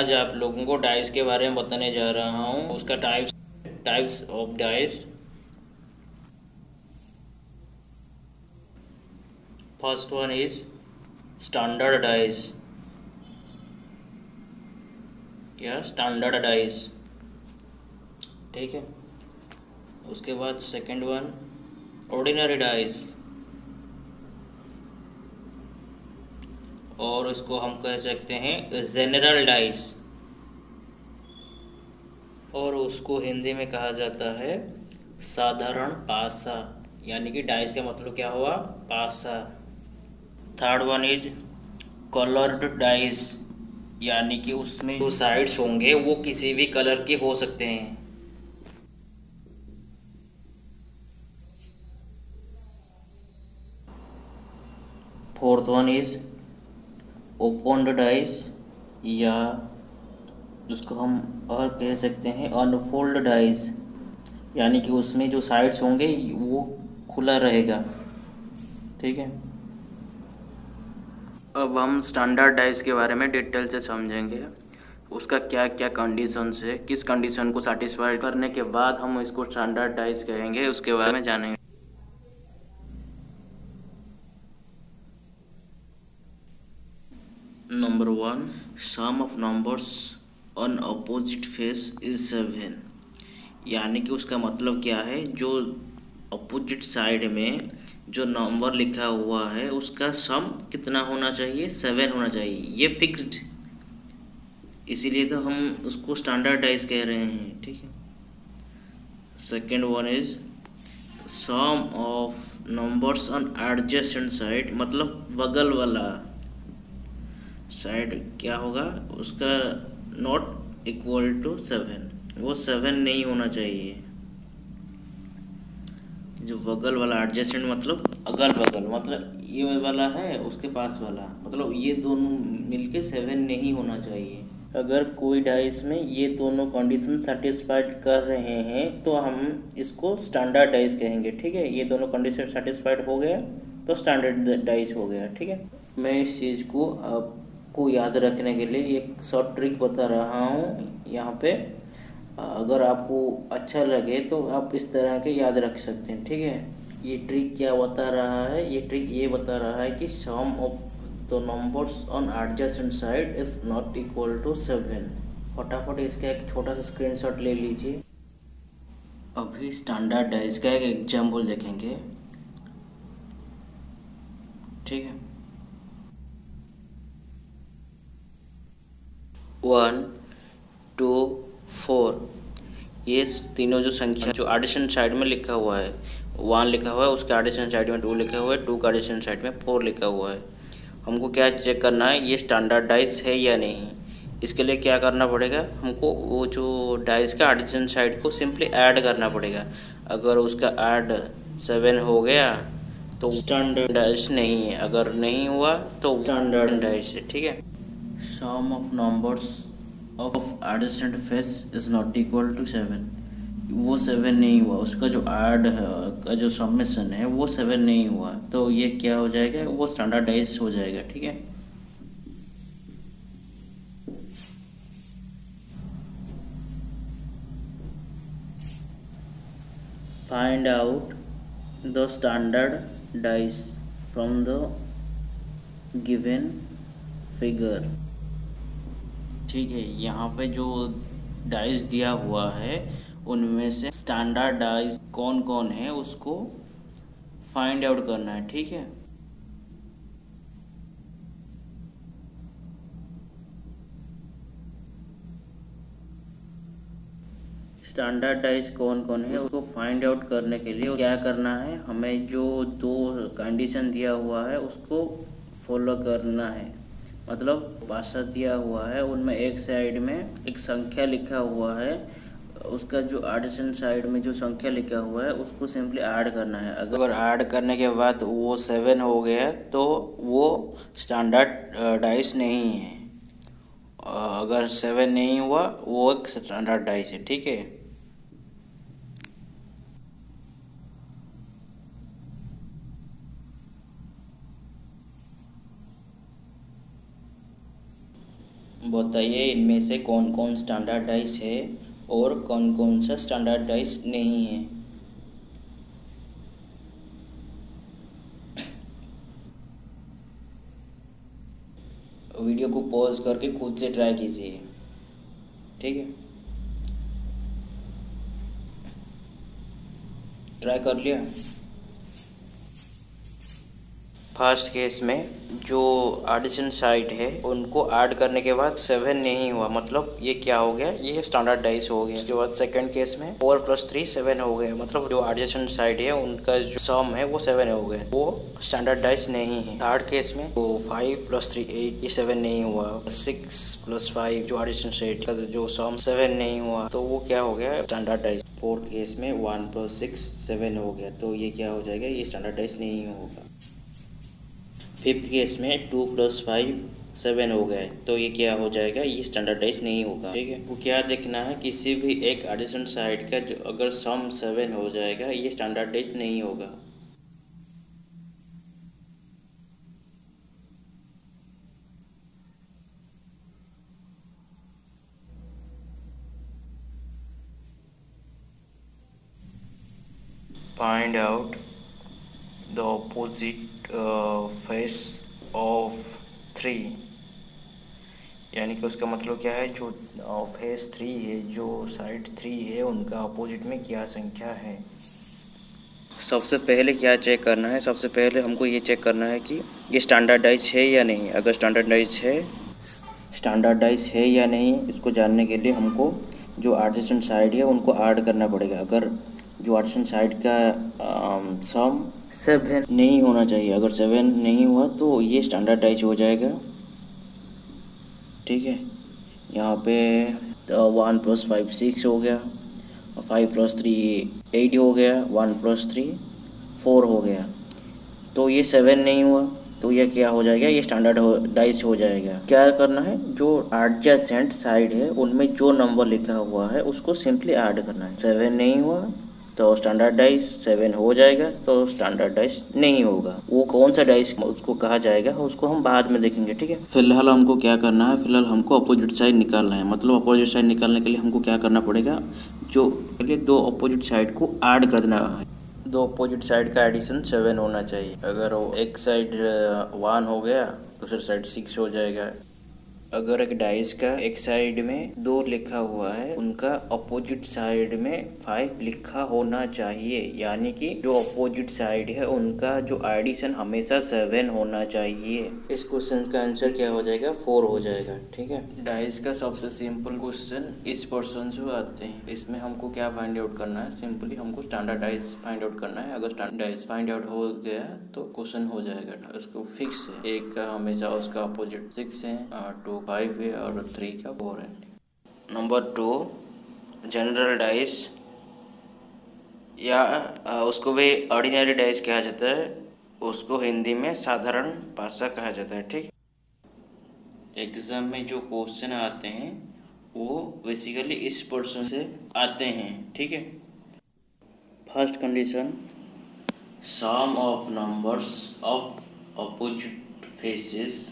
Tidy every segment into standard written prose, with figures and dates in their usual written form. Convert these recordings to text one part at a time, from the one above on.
आज आप लोगों को डाइस के बारे में बताने जा रहा हूँ। उसका types of dice. First one is standard dice. क्या स्टैंडर्ड डाइस, ठीक है। उसके बाद सेकंड वन ऑर्डिनरी डाइस, और उसको हम कह सकते हैं जनरल डाइस, और उसको हिंदी में कहा जाता है साधारण पासा। यानी कि डाइस का मतलब क्या हुआ, पासा। Third one is coloured dice, यानी कि उसमें जो साइड्स होंगे वो किसी भी कलर के हो सकते हैं। Fourth one is opened dice, या उसको हम और कह सकते हैं अनफोल्ड डाइस, यानी कि उसमें जो साइड्स होंगे वो खुला रहेगा, ठीक है। अब हम स्टैंडर्ड डाइस के बारे में डिटेल से समझेंगे। उसका क्या क्या कंडीशंस है, किस कंडीशन को सेटिस्फाई करने के बाद हम इसको स्टैंडर्ड डाइस कहेंगे, उसके बारे में जानेंगे। Number one, sum of numbers on opposite face is 7। यानी कि उसका मतलब क्या है, जो अपोजिट साइड में जो नंबर लिखा हुआ है उसका सम कितना होना चाहिए, 7 होना चाहिए। ये फिक्स्ड, इसीलिए तो हम उसको स्टैंडर्डाइज कह रहे हैं, ठीक है। Second one is sum of numbers on adjacent side, मतलब बगल वाला साइड क्या होगा उसका, नॉट इक्वल टू 7, वो 7 नहीं होना चाहिए। जो बगल वाला एडजेसेंट मतलब अगल बगल, मतलब ये वाला है उसके पास वाला, मतलब ये दोनों मिलके 7 नहीं होना चाहिए। अगर कोई डाइस में ये दोनों कंडीशन सेटिस्फाइड कर रहे हैं तो हम इसको स्टैंडर्ड डाइस कहेंगे, ठीक है। ये दोनों कंडीशन सेटिस्फाइड हो गया तो स्टैंडर्ड डाइस हो गया, ठीक है। मैं इस चीज़ को आपको याद रखने के लिए एक शॉर्ट ट्रिक बता रहा हूँ यहाँ पे। अगर आपको अच्छा लगे तो आप इस तरह के याद रख सकते हैं, ठीक है। ये ट्रिक क्या बता रहा है, ये ट्रिक ये बता रहा है कि sum of the numbers on adjacent side is not equal to 7। फटाफट इसका एक छोटा सा स्क्रीनशॉट ले लीजिए। अभी स्टैंडर्ड डाइस का एक एग्जाम्पल देखेंगे, ठीक है। 1, 2, 4, ये तीनों जो संख्या जो एडिशन साइड में लिखा हुआ है, 1 लिखा हुआ है, उसके एडिशन साइड में 2 लिखा हुआ है, 2 का एडिशन साइड में 4 लिखा हुआ है। हमको क्या चेक करना है, ये स्टैंडर्डाइज है या नहीं। इसके लिए क्या करना पड़ेगा, हमको वो जो डाइस का एडिशन साइड को सिंपली ऐड करना पड़ेगा। अगर उसका ऐड 7 हो गया तो स्टैंडर्डाइज नहीं है, अगर नहीं हुआ तो स्टैंडर्डाइज है, ठीक है। Sum of numbers of adjacent face is not equal to 7, वो 7 नहीं हुआ, उसका जो ऐड का जो समेशन है वो 7 नहीं हुआ, तो ये क्या हो जाएगा, वो स्टैंडर्डाइज हो जाएगा, ठीक है। Find out the standard dice from the given figure, ठीक है। यहाँ पे जो डाइस दिया हुआ है उनमें से स्टैंडर्ड डाइस कौन कौन है उसको फाइंड आउट करना है, ठीक है। स्टैंडर्ड डाइस कौन कौन है उसको फाइंड आउट करने के लिए क्या करना है, हमें जो दो कंडीशन दिया हुआ है उसको फॉलो करना है। मतलब पासा दिया हुआ है, उनमें एक साइड में एक संख्या लिखा हुआ है, उसका जो एडिशन साइड में जो संख्या लिखा हुआ है उसको सिंपली ऐड करना है। अगर ऐड करने के बाद वो 7 हो गया तो वो स्टैंडर्ड डाइस नहीं है। अगर 7 नहीं हुआ वो एक स्टैंडर्ड डाइस है, ठीक है। बताइए इनमें से कौन कौन स्टैंडर्ड डाइस है और कौन कौन सा स्टैंडर्ड डाइस नहीं है। वीडियो को पॉज करके खुद से ट्राई कीजिए, ठीक है। ट्राई कर लिया। फर्स्ट केस में जो एडिशन साइड है उनको ऐड करने के बाद 7 नहीं हुआ, मतलब ये क्या हो गया, ये स्टैंडर्ड डाइस हो गया। उसके बाद सेकंड केस में 4 + 3 7 हो गया, मतलब जो एडिशन साइड है उनका जो सम है वो 7 हो गया, वो स्टैंडर्ड डाइस नहीं है। थर्ड केस में वो 5 + 3 8, ये 7 नहीं हुआ। 6 + 5 जो एडिशन साइड का जो सम 7 नहीं हुआ, तो वो क्या हो गया, स्टैंडर्ड डाइस। फोर्थ केस में 1 + 6 7 हो गया, तो ये क्या हो जाएगा, ये स्टैंडर्ड डाइस नहीं होगा। फिफ्थ केस में 2 + 5 7 हो गए, तो ये क्या हो जाएगा, ये स्टैंडर्डाइज नहीं होगा, ठीक है। वो क्या देखना है, किसी भी एक एडिशन साइड का जो अगर सम 7 हो जाएगा, ये स्टैंडर्डाइज नहीं होगा। Find out the opposite face of 3, यानी कि उसका मतलब क्या है, जो फेस 3 है, जो साइड 3 है, उनका अपोजिट में क्या संख्या है। सबसे पहले क्या चेक करना है, सबसे पहले हमको ये चेक करना है कि ये स्टैंडर्डाइज है या नहीं। अगर स्टैंडर्डाइज है या नहीं, इसको जानने के लिए हमको जो एडजेसेंट साइड है उनको ऐड करना पड़ेगा। अगर जो एडजेसेंट साइड का सम 7 नहीं होना चाहिए, अगर 7 नहीं हुआ तो ये स्टैंडर्डाइज हो जाएगा, ठीक है। यहाँ पे 1 + 5 6 हो गया, 5 + 3 8 हो गया, 1 + 3 4 हो गया, तो ये 7 नहीं हुआ, तो ये क्या हो जाएगा, ये स्टैंडर्डाइज हो जाएगा। क्या करना है, जो एडजेसेंट साइड है उनमें जो नंबर लिखा हुआ है उसको सिंपली ऐड करना है। 7 नहीं हुआ तो स्टैंडर्डाइज, 7 हो जाएगा तो स्टैंडर्डाइज नहीं होगा। वो कौन सा डाइस उसको कहा जाएगा उसको हम बाद में देखेंगे, ठीक है। फिलहाल हमको क्या करना है, फिलहाल हमको अपोजिट साइड निकालना है। मतलब अपोजिट साइड निकालने के लिए हमको क्या करना पड़ेगा, जो पहले दो अपोजिट साइड को ऐड कर देना है। दो अपोजिट साइड का एडिशन 7 होना चाहिए। अगर वो एक साइड 1 हो गया, दूसरी साइड 6 हो जाएगा। अगर एक डाइस का एक साइड में 2 लिखा हुआ है, उनका अपोजिट साइड में 5 लिखा होना चाहिए, यानी कि जो अपोजिट साइड है उनका जो एडिशन हमेशा 7 होना चाहिए। इस क्वेश्चन का आंसर क्या हो जाएगा, 4 हो जाएगा, ठीक है। डाइस का सबसे सिंपल क्वेश्चन इस पर्सन से आते हैं। इसमें हमको क्या फाइंड आउट करना है, सिंपली हमको स्टैंडर्डाइज फाइंड आउट करना है। अगर स्टैंडर्डाइज फाइंड आउट हो गया तो क्वेश्चन हो जाएगा। उसको फिक्स है, एक का हमेशा उसका अपोजिट 6 है, 2 5 है और 3 का 4 है। नंबर 2, जनरल डाइस या उसको भी ऑर्डिनरी डाइस कहा जाता है, उसको हिंदी में साधारण पासा कहा जाता है, ठीक। एग्ज़ाम में जो क्वेश्चन आते हैं वो बेसिकली इस पर्सन से आते हैं, ठीक है। First condition, sum of numbers of opposite faces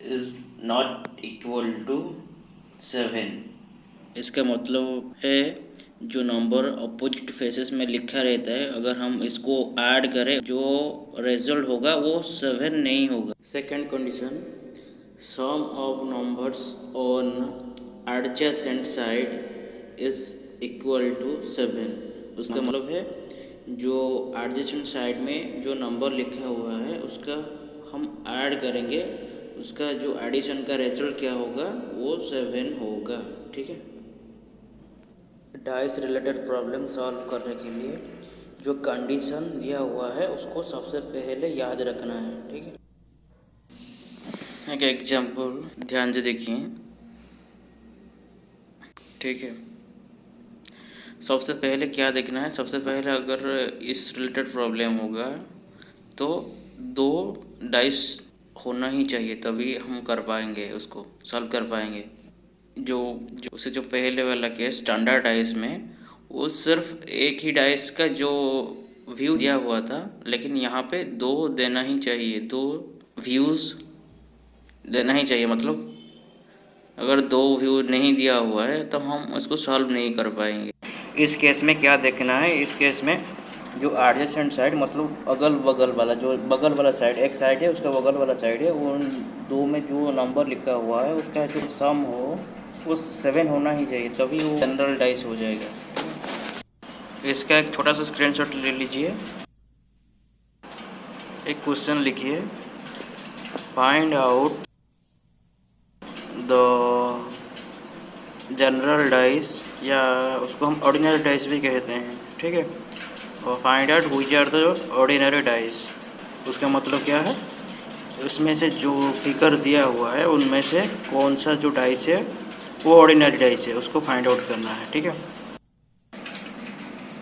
is not equal to 7। इसका मतलब है जो नंबर अपोजिट फेसेस में लिखा रहता है, अगर हम इसको ऐड करें जो रिजल्ट होगा वो 7 नहीं होगा। Second condition, sum of numbers on adjacent side is equal to 7। उसका मतलब है जो एडजेसेंट साइड में जो नंबर लिखा हुआ है उसका हम ऐड करेंगे, उसका जो एडिशन का रिजल्ट क्या होगा वो 7 होगा, ठीक है। डाइस रिलेटेड प्रॉब्लम सॉल्व करने के लिए जो कंडीशन दिया हुआ है उसको सबसे पहले याद रखना है, ठीक है। एक एग्जाम्पल ध्यान से देखिए, ठीक है। सबसे पहले क्या देखना है, सबसे पहले अगर इस रिलेटेड प्रॉब्लम होगा तो 2 डाइस होना ही चाहिए, तभी हम कर पाएंगे, उसको सॉल्व कर पाएंगे। जो उसे जो पहले वाला केस स्टैंडर्ड डाइस में वो सिर्फ एक ही डाइस का जो व्यू दिया हुआ था, लेकिन यहाँ पे 2 देना ही चाहिए, 2 व्यूज़ देना ही चाहिए। मतलब अगर दो व्यू नहीं दिया हुआ है तो हम उसको सॉल्व नहीं कर पाएंगे। इस केस में क्या देखना है, इस केस में जो एडजेसेंट साइड मतलब अगल बगल वाला, जो बगल वाला साइड एक साइड है उसका बगल वाला साइड है, उन दो में जो नंबर लिखा हुआ है उसका जो सम हो वो 7 होना ही चाहिए, तभी वो जनरल डाइस हो जाएगा। इसका एक छोटा सा स्क्रीनशॉट ले लीजिए। एक क्वेश्चन लिखिए, find out the general dice, या उसको हम ऑर्डिनरी डाइस भी कहते हैं, ठीक है। और find out which are the ordinary dice, उसका मतलब क्या है, उसमें से जो फिगर दिया हुआ है उनमें से कौन सा जो डाइस है वो ऑर्डिनरी डाइस है, उसको फाइंड आउट करना है, ठीक है।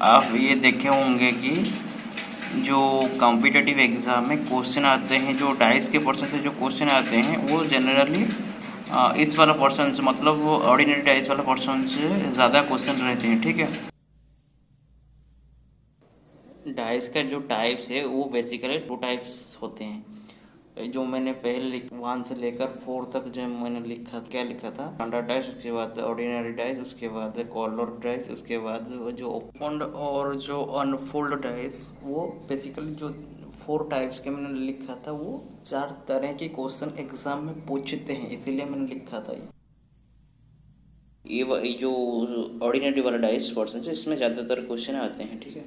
आप ये देखे होंगे कि जो कॉम्पिटिटिव एग्ज़ाम में क्वेश्चन आते हैं, जो डाइस के पर्सन से जो क्वेश्चन आते हैं वो जनरली इस वाला पर्सन से मतलब वो ऑर्डिनरी डाइस वाला पर्सन से ज़्यादा क्वेश्चन रहते हैं, ठीक है। डाइस का जो टाइप्स है वो बेसिकली 2 टाइप्स होते हैं। जो मैंने पहले 1 से लेकर 4 तक जो मैंने लिखा, क्या लिखा था, स्टैंडर्ड डाइस, उसके बाद ऑर्डिनरी डाइस, उसके बाद कॉलर डाइस, उसके बाद वो जो ओपन और जो अनफोल्ड डाइस, वो बेसिकली जो 4 टाइप्स के मैंने लिखा था, वो 4 तरह के क्वेश्चन एग्जाम में पूछते हैं, इसीलिए मैंने लिखा था। ये जो ऑर्डिनरी वाला डाइस पर्सन है इसमें ज़्यादातर क्वेश्चन आते हैं, ठीक है।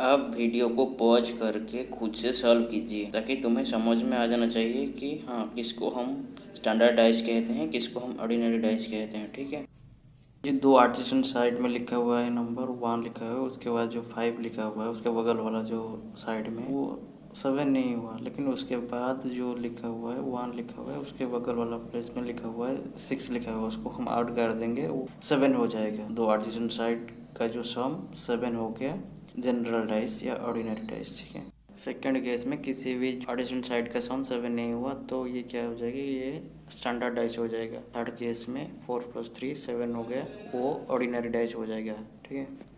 आप वीडियो को पॉज करके खुद से सॉल्व कीजिए ताकि तुम्हें समझ में आ जाना चाहिए कि हाँ किसको हम स्टैंडर्ड डाइस कहते हैं, किसको हम ऑर्डिनरी डाइस कहते हैं, ठीक है। ये 2 आर्टिसन साइड में लिखा हुआ है, नंबर 1 लिखा हुआ है, उसके बाद जो 5 लिखा हुआ है उसके बगल वाला जो साइड में वो 7 नहीं हुआ, लेकिन उसके बाद जो लिखा हुआ है 1 लिखा हुआ है, उसके बगल वाला प्लेस में लिखा हुआ है 6 लिखा हुआ है, उसको हम आउट कर देंगे, वो 7 हो जाएगा। 2 आर्टिसन साइड का जो सम 7 हो गया जनरल डाइस या ऑर्डिनरी डाइस, ठीक है। सेकंड केस में किसी भी एडिशन साइड का सम 7 नहीं हुआ तो ये क्या हो जाएगी, ये स्टैंडर्ड डाइस हो जाएगा। थर्ड केस में 4 + 3 7 हो गया, वो ऑर्डिनरी डाइस हो जाएगा, ठीक है।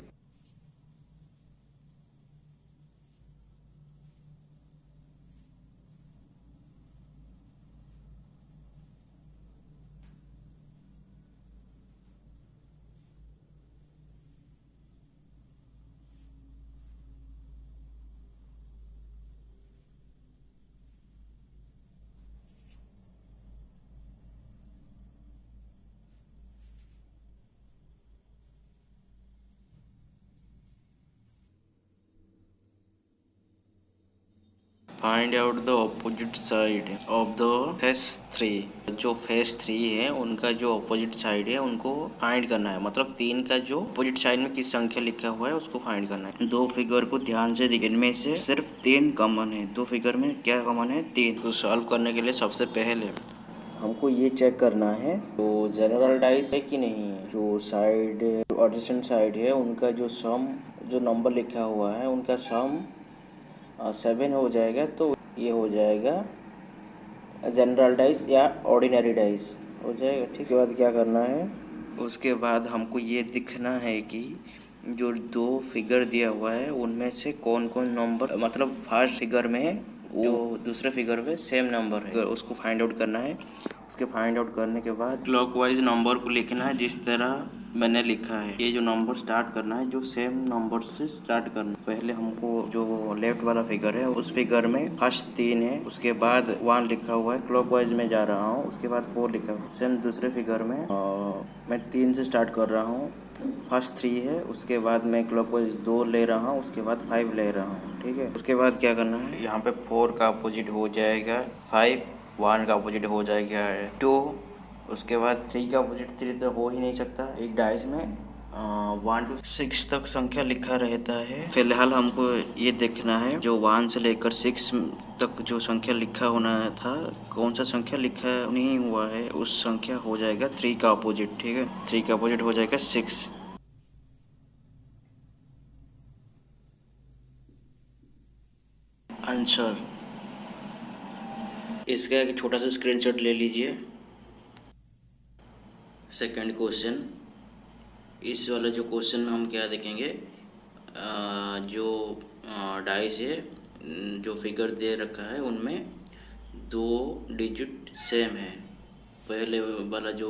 Find out the opposite side of the face 3। जो फेस 3 है उनका जो ऑपोजिट साइड है उनको फाइंड करना है, मतलब 3 का जो ऑपोजिट साइड में किस संख्या लिखा हुआ है उसको फाइंड करना है। 2 फिगर को ध्यान से देखिए, इनमें से सिर्फ 3 कॉमन है। 2 फिगर में क्या कॉमन है, 3। तो सॉल्व करने के लिए सबसे पहले हमको ये चेक करना है तो जनरल डाइस है कि नहीं है। जो साइड एडिशन साइड है उनका जो सम, जो नंबर लिखा हुआ है उनका सम 7 हो जाएगा, तो ये हो जाएगा जनरल डाइस या ऑर्डिनरी डाइस हो जाएगा, ठीक है। उसके बाद क्या करना है, उसके बाद हमको ये दिखना है कि जो 2 फिगर दिया हुआ है उनमें से कौन कौन नंबर, मतलब फर्स्ट फिगर में जो दूसरे फिगर में सेम नंबर है, उसको फाइंड आउट करना है। उसके फाइंड आउट करने के बाद क्लॉकवाइज नंबर को लिखना है जिस तरह मैंने लिखा है। ये जो नंबर स्टार्ट करना है जो सेम नंबर से स्टार्ट करना है। पहले हमको जो लेफ्ट वाला फिगर है उस फिगर में फर्स्ट 3 है, उसके बाद 1 लिखा हुआ है, क्लॉकवाइज में जा रहा हूँ, उसके बाद 4 लिखा हुआ है। सेम दूसरे फिगर में मैं 3 से स्टार्ट कर रहा हूँ, फर्स्ट 3 है, उसके बाद मैं क्लॉकवाइज 2 ले रहा हूँ, उसके बाद 5 ले रहा हूँ, ठीक है। उसके बाद क्या करना है, यहाँ पे 4 का अपोजिट हो जाएगा 5, 1 का अपोजिट हो जाएगा 2, उसके बाद 3 का अपोजिट 3 तो हो ही नहीं सकता। एक डाइस में 1 to 6 तक संख्या लिखा रहता है। फिलहाल हमको ये देखना है जो 1 से लेकर 6 तक जो संख्या लिखा होना था, कौन सा संख्या लिखा नहीं हुआ है, उस संख्या हो जाएगा 3 का अपोजिट, ठीक है। 3 का अपोजिट हो जाएगा 6। आंसर इसका एक छोटा सा स्क्रीनशॉट ले लीजिए। सेकंड क्वेश्चन, इस वाला जो क्वेश्चन में हम क्या देखेंगे, जो डाइस है, जो फिगर दे रखा है उनमें 2 डिजिट सेम है, पहले वाला जो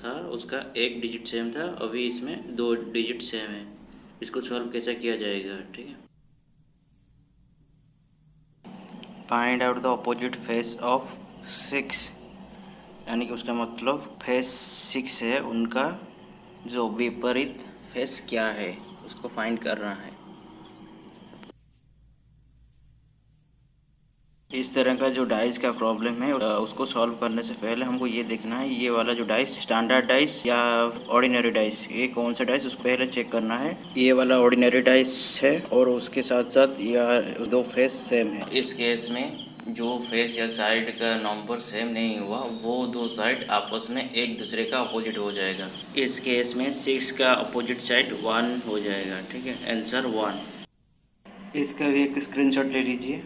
था उसका एक डिजिट सेम था, अभी इसमें 2 डिजिट सेम है। इसको सॉल्व कैसे किया जाएगा, ठीक है। Find out the opposite face of 6, यानी कि उसका मतलब फेस 6 है, उनका जो विपरीत फेस क्या है उसको फाइंड करना है। इस तरह का जो डाइस का प्रॉब्लम है उसको सॉल्व करने से पहले हमको ये देखना है ये वाला जो डाइस स्टैंडर्ड डाइस या ऑर्डिनरी डाइस, ये कौन सा डाइस उसको पहले चेक करना है। ये वाला ऑर्डिनरी डाइस है और उसके साथ साथ यह 2 फेस सेम है। इस केस में जो फेस या साइड का नंबर सेम नहीं हुआ वो 2 साइड आपस में एक दूसरे का अपोजिट हो जाएगा। इस केस में 6 का अपोजिट साइड 1 हो जाएगा, ठीक है। आंसर 1। इसका भी एक स्क्रीनशॉट ले लीजिए।